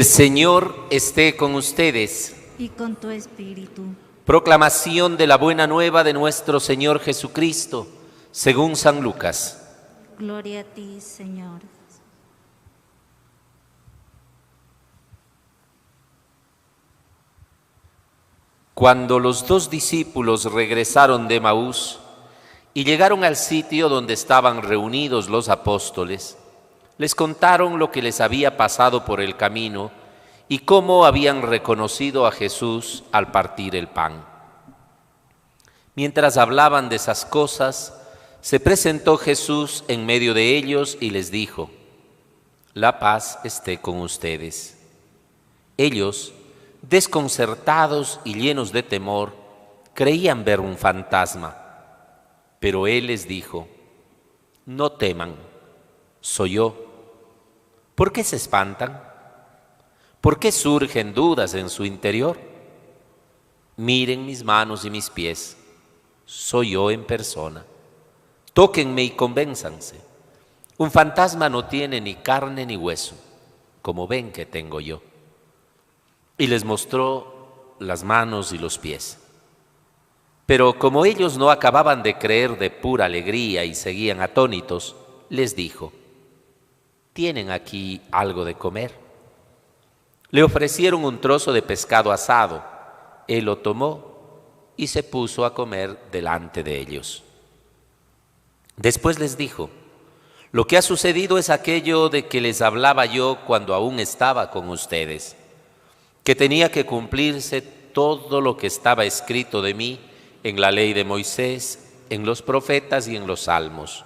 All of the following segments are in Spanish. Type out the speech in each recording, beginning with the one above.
El Señor esté con ustedes. Y con tu espíritu. Proclamación de la buena nueva de nuestro Señor Jesucristo, según San Lucas. Gloria a ti, Señor. Cuando los dos discípulos regresaron de Emaús y llegaron al sitio donde estaban reunidos los apóstoles, les contaron lo que les había pasado por el camino y cómo habían reconocido a Jesús al partir el pan. Mientras hablaban de esas cosas, se presentó Jesús en medio de ellos y les dijo: «La paz esté con ustedes». Ellos, desconcertados y llenos de temor, creían ver un fantasma, pero él les dijo: «No teman, soy yo». ¿Por qué se espantan? ¿Por qué surgen dudas en su interior? Miren mis manos y mis pies, soy yo en persona. Tóquenme y convénzanse. Un fantasma no tiene ni carne ni hueso, como ven que tengo yo. Y les mostró las manos y los pies. Pero como ellos no acababan de creer de pura alegría y seguían atónitos, les dijo: «¿Tienen aquí algo de comer?». Le ofrecieron un trozo de pescado asado. Él lo tomó y se puso a comer delante de ellos. Después les dijo: «Lo que ha sucedido es aquello de que les hablaba yo cuando aún estaba con ustedes, que tenía que cumplirse todo lo que estaba escrito de mí en la ley de Moisés, en los profetas y en los salmos».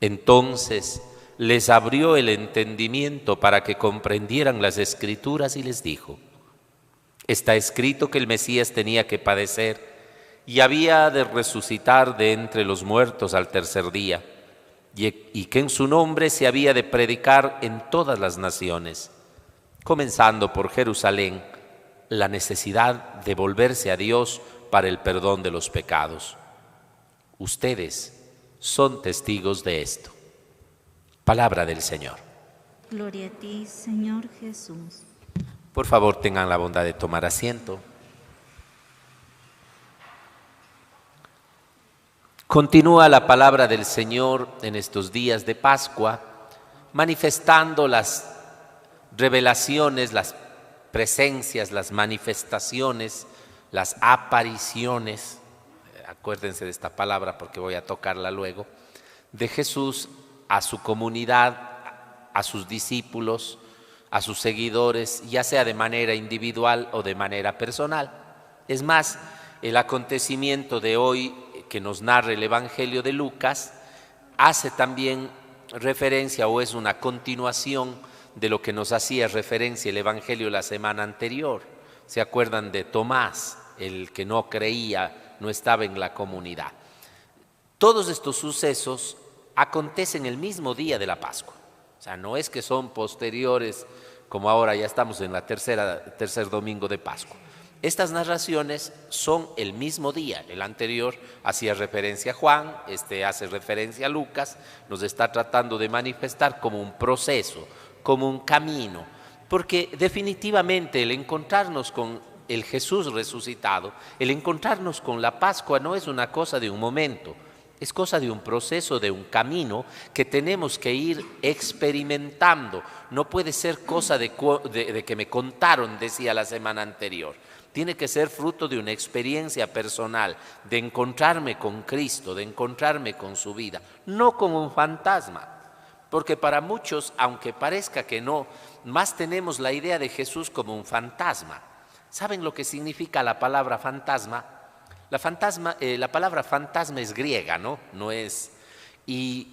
Entonces les abrió el entendimiento para que comprendieran las Escrituras y les dijo: «Está escrito que el Mesías tenía que padecer y había de resucitar de entre los muertos al tercer día, y que en su nombre se había de predicar en todas las naciones, comenzando por Jerusalén, la necesidad de volverse a Dios para el perdón de los pecados. Ustedes son testigos de esto». Palabra del Señor. Gloria a ti, Señor Jesús. Por favor, tengan la bondad de tomar asiento. Continúa la palabra del Señor en estos días de Pascua, manifestando las revelaciones, las presencias, las manifestaciones, las apariciones, acuérdense de esta palabra porque voy a tocarla luego, de Jesús a su comunidad, a sus discípulos, a sus seguidores, ya sea de manera individual o de manera personal. Es más, el acontecimiento de hoy que nos narra el Evangelio de Lucas hace también referencia o es una continuación de lo que nos hacía referencia el Evangelio la semana anterior. ¿Se acuerdan de Tomás, el que no creía, no estaba en la comunidad? Todos estos sucesos acontecen el mismo día de la Pascua. O sea, no es que son posteriores, como ahora ya estamos en la tercer domingo de Pascua. Estas narraciones son el mismo día. El anterior hacía referencia a Juan, este hace referencia a Lucas, nos está tratando de manifestar como un proceso, como un camino, porque definitivamente el encontrarnos con el Jesús resucitado, el encontrarnos con la Pascua no es una cosa de un momento, es cosa de un proceso, de un camino que tenemos que ir experimentando. No puede ser cosa de que me contaron, decía la semana anterior. Tiene que ser fruto de una experiencia personal, de encontrarme con Cristo, de encontrarme con su vida, no como un fantasma. Porque para muchos, aunque parezca que no, más tenemos la idea de Jesús como un fantasma. ¿Saben lo que significa la palabra fantasma? La palabra fantasma es griega, ¿no? No es, y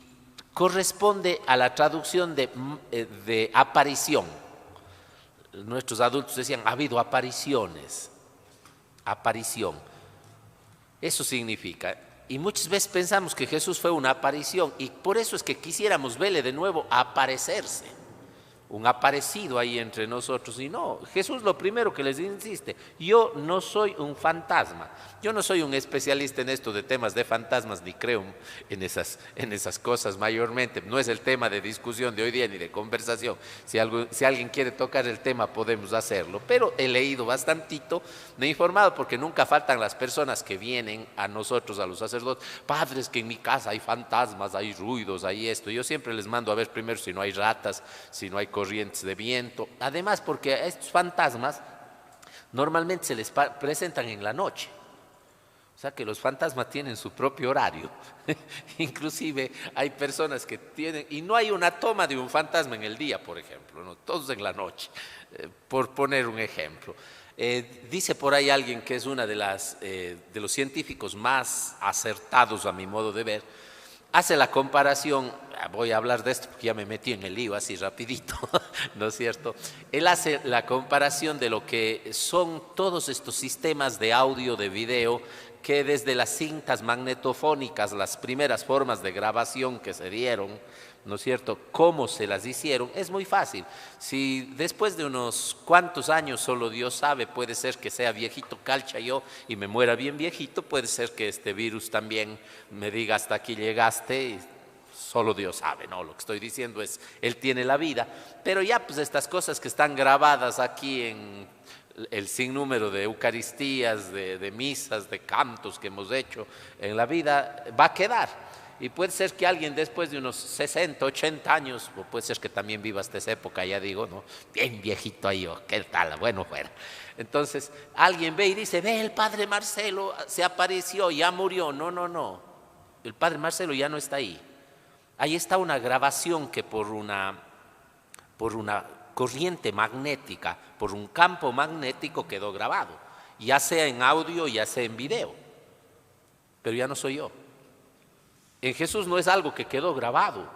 corresponde a la traducción de aparición. Nuestros adultos decían: ha habido apariciones. Aparición. Eso significa. Y muchas veces pensamos que Jesús fue una aparición y por eso es que quisiéramos verle de nuevo aparecerse. un aparecido ahí entre nosotros. Y no, Jesús lo primero que les insiste: yo no soy un fantasma, yo no soy un especialista en esto de temas de fantasmas, ni creo en esas cosas mayormente. No es el tema de discusión de hoy día ni de conversación. Si alguien quiere tocar el tema podemos hacerlo, pero he leído bastantito, me he informado, porque nunca faltan las personas que vienen a nosotros, a los sacerdotes: padres, que en mi casa hay fantasmas, hay ruidos, hay esto. Yo siempre les mando a ver primero si no hay ratas, si no hay corrientes de viento. Además, porque a estos fantasmas normalmente se les presentan en la noche. O sea que los fantasmas tienen su propio horario. Inclusive hay personas que tienen, y no hay una toma de un fantasma en el día, por ejemplo, ¿no? Todos en la noche, por poner un ejemplo. Dice por ahí alguien que es una de los científicos más acertados a mi modo de ver, hace la comparación. Voy a hablar de esto porque ya me metí en el lío así rapidito, ¿no es cierto? Él hace la comparación de lo que son todos estos sistemas de audio, de video, que desde las cintas magnetofónicas, las primeras formas de grabación que se dieron, ¿no es cierto?, cómo se las hicieron, es muy fácil. Si después de unos cuantos años, solo Dios sabe, puede ser que sea viejito calcha yo y me muera bien viejito, puede ser que este virus también me diga hasta aquí llegaste, y solo Dios sabe, ¿no? Lo que estoy diciendo es, Él tiene la vida, pero ya pues estas cosas que están grabadas aquí en el sinnúmero de eucaristías, de misas, de cantos que hemos hecho en la vida, va a quedar. Y puede ser que alguien después de unos 60, 80 años, o puede ser que también viva hasta esa época, ya digo, ¿no? Bien viejito ahí, ¿qué tal? Bueno, fuera. Entonces, alguien ve y dice: ve, el padre Marcelo se apareció, ya murió. No, no, no. El padre Marcelo ya no está ahí. Ahí está una grabación que por una corriente magnética, por un campo magnético quedó grabado, ya sea en audio, ya sea en video. Pero ya no soy yo. En Jesús no es algo que quedó grabado,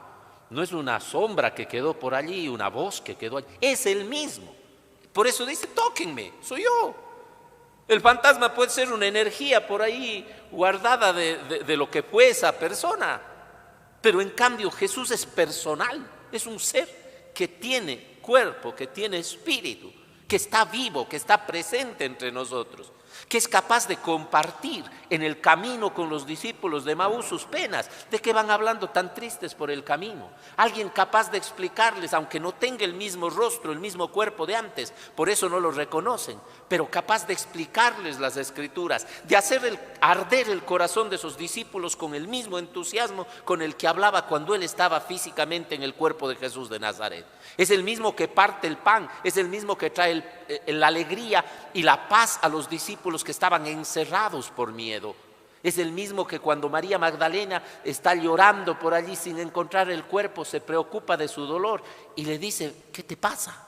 no es una sombra que quedó por allí, una voz que quedó allí, es el mismo. Por eso dice: tóquenme, soy yo. El fantasma puede ser una energía por ahí guardada de lo que fue esa persona, pero en cambio Jesús es personal, es un ser que tiene cuerpo, que tiene espíritu, que está vivo, que está presente entre nosotros, que es capaz de compartir en el camino con los discípulos de Emaús sus penas. ¿De qué van hablando tan tristes por el camino? Alguien capaz de explicarles, aunque no tenga el mismo rostro, el mismo cuerpo de antes, por eso no lo reconocen, pero capaz de explicarles las Escrituras, de hacer arder el corazón de esos discípulos con el mismo entusiasmo con el que hablaba cuando él estaba físicamente en el cuerpo de Jesús de Nazaret. Es el mismo que parte el pan, es el mismo que trae la alegría y la paz a los discípulos que estaban encerrados por miedo. Es el mismo que cuando María Magdalena está llorando por allí sin encontrar el cuerpo, se preocupa de su dolor y le dice: ¿qué te pasa?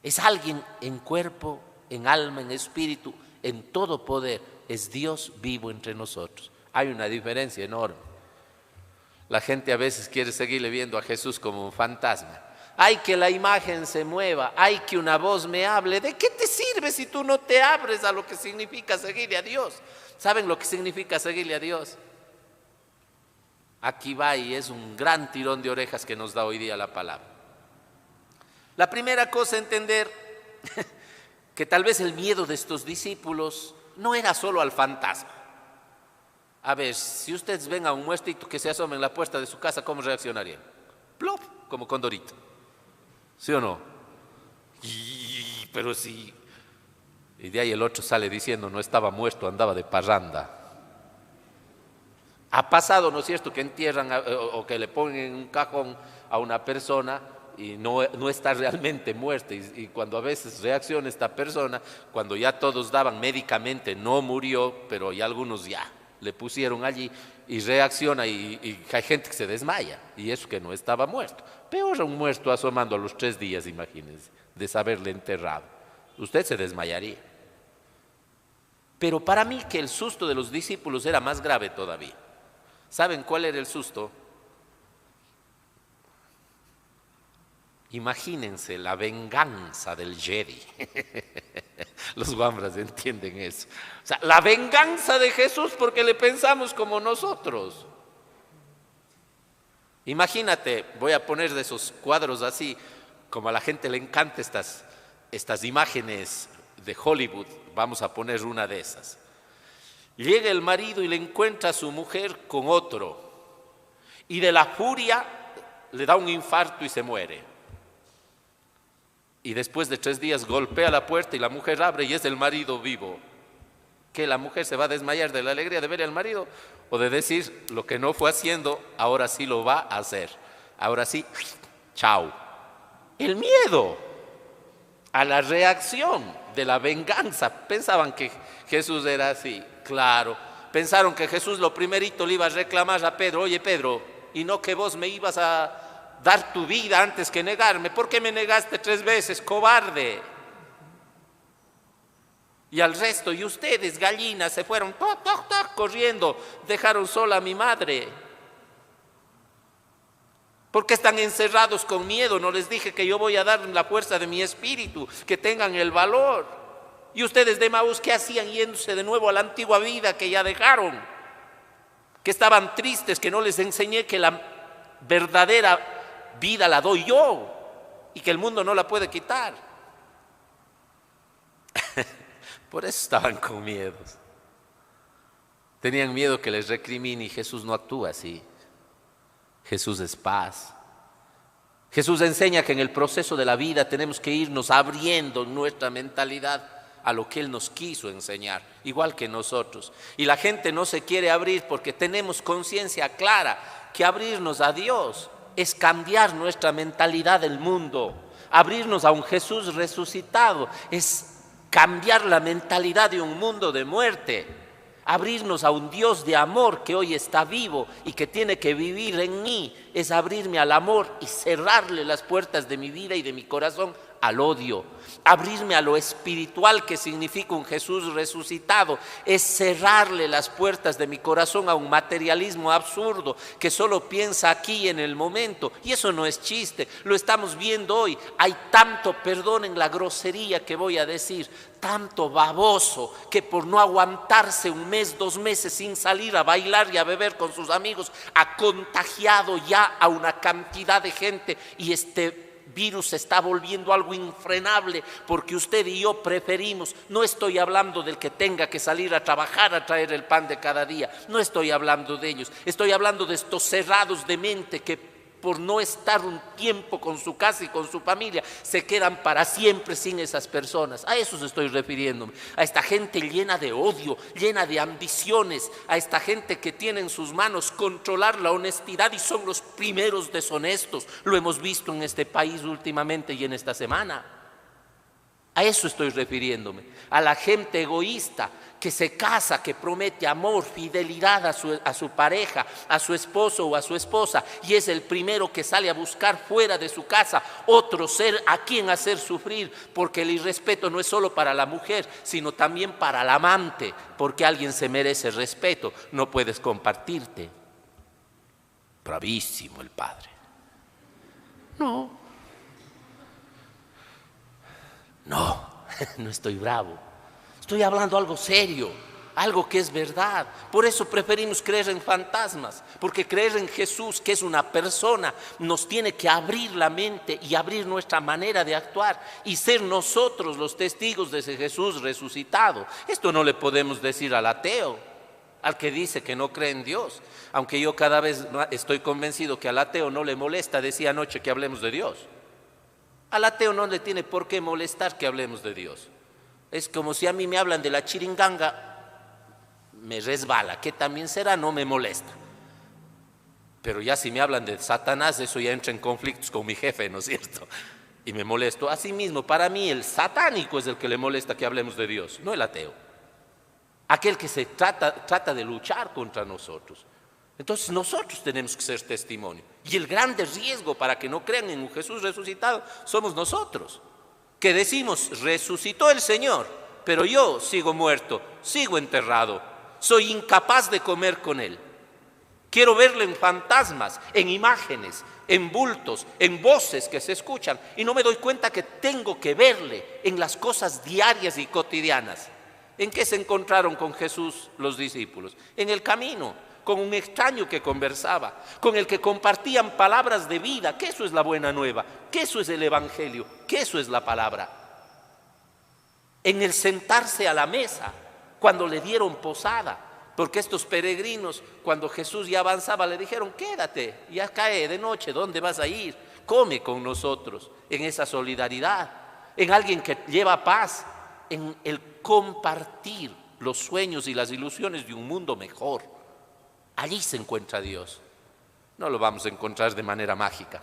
Es alguien en cuerpo, en alma, en espíritu, en todo poder. Es Dios vivo entre nosotros. Hay una diferencia enorme. La gente a veces quiere seguirle viendo a Jesús como un fantasma. Hay que la imagen se mueva, hay que una voz me hable. ¿De qué te sirve si tú no te abres a lo que significa seguirle a Dios? ¿Saben lo que significa seguirle a Dios? Aquí va, y es un gran tirón de orejas que nos da hoy día la palabra. La primera cosa, entender que tal vez el miedo de estos discípulos no era solo al fantasma. A ver, si ustedes ven a un muertito que se asoma en la puerta de su casa, ¿cómo reaccionarían? ¡Plop! Como condorito. ¿Sí o no? Pero sí. Y de ahí el otro sale diciendo: no estaba muerto, andaba de parranda. Ha pasado, ¿no es cierto?, que entierran o que le ponen en un cajón a una persona y no está realmente muerta. Y cuando a veces reacciona esta persona, cuando ya todos daban médicamente no murió, pero ya algunos ya le pusieron allí, y reacciona y hay gente que se desmaya, y eso que no estaba muerto. Peor un muerto asomando a los 3 días, imagínense, de saberle enterrado. Usted se desmayaría. Pero para mí que el susto de los discípulos era más grave todavía. ¿Saben cuál era el susto? Imagínense la venganza del Jedi. Los guambras entienden eso. O sea, la venganza de Jesús porque le pensamos como nosotros. Imagínate, voy a poner de esos cuadros así, como a la gente le encantan estas imágenes de Hollywood, vamos a poner una de esas. Llega el marido y le encuentra a su mujer con otro, y de la furia le da un infarto y se muere. Y después de 3 días golpea la puerta y la mujer abre y es el marido vivo. ¿Que la mujer se va a desmayar de la alegría de ver al marido? ¿O de decir lo que no fue haciendo, ahora sí lo va a hacer? Ahora sí, chao. El miedo a la reacción de la venganza. Pensaban que Jesús era así, claro. Pensaron que Jesús lo primerito le iba a reclamar a Pedro: oye Pedro, y no que vos me ibas a dar tu vida antes que negarme. ¿Por qué me negaste 3 veces, cobarde? Y al resto, y ustedes, gallinas, se fueron toc, toc, toc, corriendo, dejaron sola a mi madre. ¿Por qué están encerrados con miedo? No les dije que yo voy a dar la fuerza de mi espíritu, que tengan el valor. Y ustedes de Maús, ¿qué hacían yéndose de nuevo a la antigua vida que ya dejaron? Que estaban tristes, que no les enseñé que la verdadera vida la doy yo y que el mundo no la puede quitar. Por eso estaban con miedos. Tenían miedo que les recrimine, y Jesús no actúa así. Jesús es paz. Jesús enseña que en el proceso de la vida tenemos que irnos abriendo nuestra mentalidad a lo que Él nos quiso enseñar, igual que nosotros. Y la gente no se quiere abrir porque tenemos conciencia clara que abrirnos a Dios es cambiar nuestra mentalidad del mundo. Abrirnos a un Jesús resucitado es cambiar la mentalidad de un mundo de muerte. Abrirnos a un Dios de amor que hoy está vivo y que tiene que vivir en mí es abrirme al amor y cerrarle las puertas de mi vida y de mi corazón al odio. Abrirme a lo espiritual, que significa un Jesús resucitado, es cerrarle las puertas de mi corazón a un materialismo absurdo que solo piensa aquí en el momento. Y eso no es chiste, lo estamos viendo hoy. Hay tanto, perdonen la grosería que voy a decir, tanto baboso que por no aguantarse 1 mes, 2 meses sin salir a bailar y a beber con sus amigos, ha contagiado ya a una cantidad de gente, y este virus se está volviendo algo infrenable porque usted y yo preferimos. No estoy hablando del que tenga que salir a trabajar a traer el pan de cada día, no estoy hablando de ellos, estoy hablando de estos cerrados de mente que por no estar un tiempo con su casa y con su familia se quedan para siempre sin esas personas. A esos estoy refiriéndome, a esta gente llena de odio, llena de ambiciones, a esta gente que tiene en sus manos controlar la honestidad y son los primeros deshonestos. Lo hemos visto en este país últimamente y en esta semana. A eso estoy refiriéndome, a la gente egoísta que se casa, que promete amor, fidelidad a su pareja, a su esposo o a su esposa, y es el primero que sale a buscar fuera de su casa otro ser a quien hacer sufrir, porque el irrespeto no es solo para la mujer, sino también para el amante, porque alguien se merece respeto, no puedes compartirte. Bravísimo el padre. No, no estoy bravo. Estoy hablando algo serio, algo que es verdad. Por eso preferimos creer en fantasmas, porque creer en Jesús, que es una persona, nos tiene que abrir la mente y abrir nuestra manera de actuar y ser nosotros los testigos de ese Jesús resucitado. Esto no le podemos decir al ateo, al que dice que no cree en Dios, aunque yo cada vez estoy convencido que al ateo no le molesta, decía anoche, que hablemos de Dios. Al ateo no le tiene por qué molestar que hablemos de Dios. Es como si a mí me hablan de la chiringanga, me resbala, que también será, no me molesta. Pero ya si me hablan de Satanás, eso ya entra en conflictos con mi jefe, ¿no es cierto? Y me molesto. Asimismo, para mí el satánico es el que le molesta que hablemos de Dios, no el ateo. Aquel que se trata de luchar contra nosotros. Entonces nosotros tenemos que ser testimonio. Y el grande riesgo para que no crean en un Jesús resucitado somos nosotros, que decimos: resucitó el Señor, pero yo sigo muerto, sigo enterrado, soy incapaz de comer con Él. Quiero verle en fantasmas, en imágenes, en bultos, en voces que se escuchan, y no me doy cuenta que tengo que verle en las cosas diarias y cotidianas. ¿En qué se encontraron con Jesús los discípulos? En el camino, con un extraño que conversaba, con el que compartían palabras de vida, que eso es la buena nueva, que eso es el evangelio, que eso es la palabra. En el sentarse a la mesa, cuando le dieron posada, porque estos peregrinos, cuando Jesús ya avanzaba, le dijeron, quédate, ya cae de noche, ¿dónde vas a ir? Come con nosotros, en esa solidaridad, en alguien que lleva paz, en el compartir los sueños y las ilusiones de un mundo mejor. Allí se encuentra Dios. No lo vamos a encontrar de manera mágica.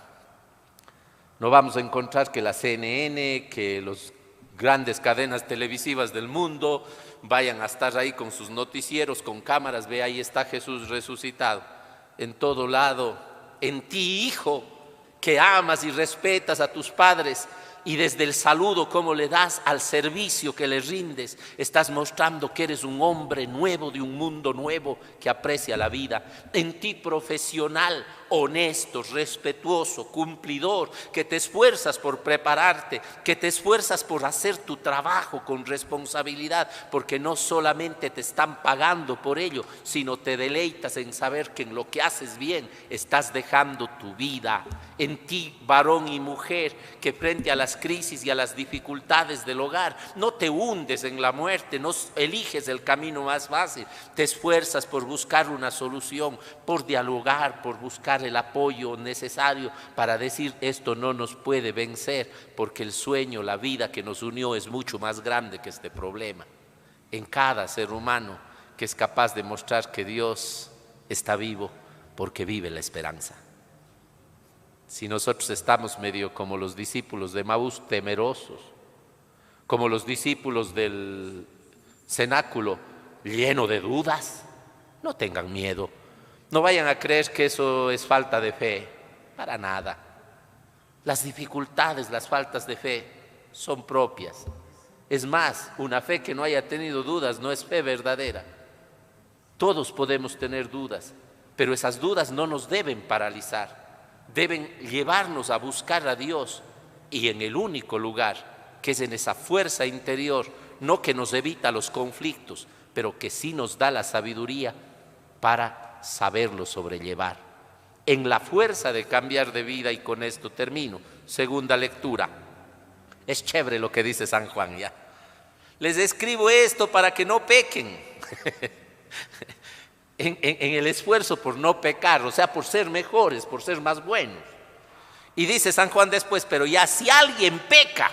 No vamos a encontrar que la CNN, que las grandes cadenas televisivas del mundo vayan a estar ahí con sus noticieros, con cámaras, ve ahí está Jesús resucitado. En todo lado, en ti, hijo, que amas y respetas a tus padres, y desde el saludo como le das al servicio que le rindes, estás mostrando que eres un hombre nuevo de un mundo nuevo que aprecia la vida. En ti, profesional, honesto, respetuoso, cumplidor, que te esfuerzas por prepararte, que te esfuerzas por hacer tu trabajo con responsabilidad, porque no solamente te están pagando por ello, sino te deleitas en saber que en lo que haces bien estás dejando tu vida. En ti, varón y mujer, que frente a las crisis y a las dificultades del hogar no te hundes en la muerte, no eliges el camino más fácil, te esfuerzas por buscar una solución, por dialogar, por buscar el apoyo necesario para decir esto no nos puede vencer, porque el sueño, la vida que nos unió es mucho más grande que este problema. En cada ser humano que es capaz de mostrar que Dios está vivo, porque vive la esperanza. Si nosotros estamos medio como los discípulos de Emaús, temerosos, como los discípulos del cenáculo, lleno de dudas, no tengan miedo. No vayan a creer que eso es falta de fe, para nada. Las dificultades, las faltas de fe son propias. Es más, una fe que no haya tenido dudas no es fe verdadera. Todos podemos tener dudas, pero esas dudas no nos deben paralizar. Deben llevarnos a buscar a Dios, y en el único lugar, que es en esa fuerza interior, no que nos evita los conflictos, pero que sí nos da la sabiduría para saberlo sobrellevar. En la fuerza de cambiar de vida, y con esto termino. Segunda lectura. Es chévere lo que dice San Juan ya. Les escribo esto para que no pequen. En el esfuerzo por no pecar, o sea, por ser mejores, por ser más buenos. Y dice San Juan después, pero ya si alguien peca,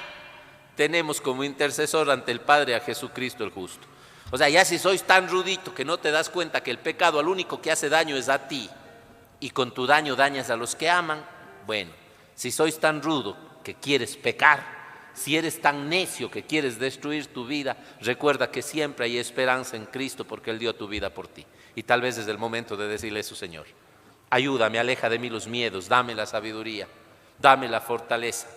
tenemos como intercesor ante el Padre a Jesucristo el justo. O sea, ya si sois tan rudito que no te das cuenta que el pecado al único que hace daño es a ti, y con tu daño dañas a los que aman, bueno, si sois tan rudo que quieres pecar, si eres tan necio que quieres destruir tu vida, recuerda que siempre hay esperanza en Cristo, porque Él dio tu vida por ti. Y tal vez es el momento de decirle a su Señor, ayúdame, aleja de mí los miedos, dame la sabiduría, dame la fortaleza.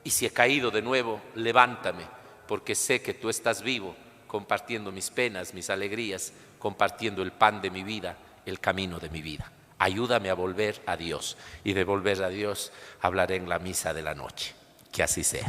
Y si he caído de nuevo, levántame, porque sé que tú estás vivo, compartiendo mis penas, mis alegrías, compartiendo el pan de mi vida, el camino de mi vida. Ayúdame a volver a Dios, y de volver a Dios hablaré en la misa de la noche. Que así sea.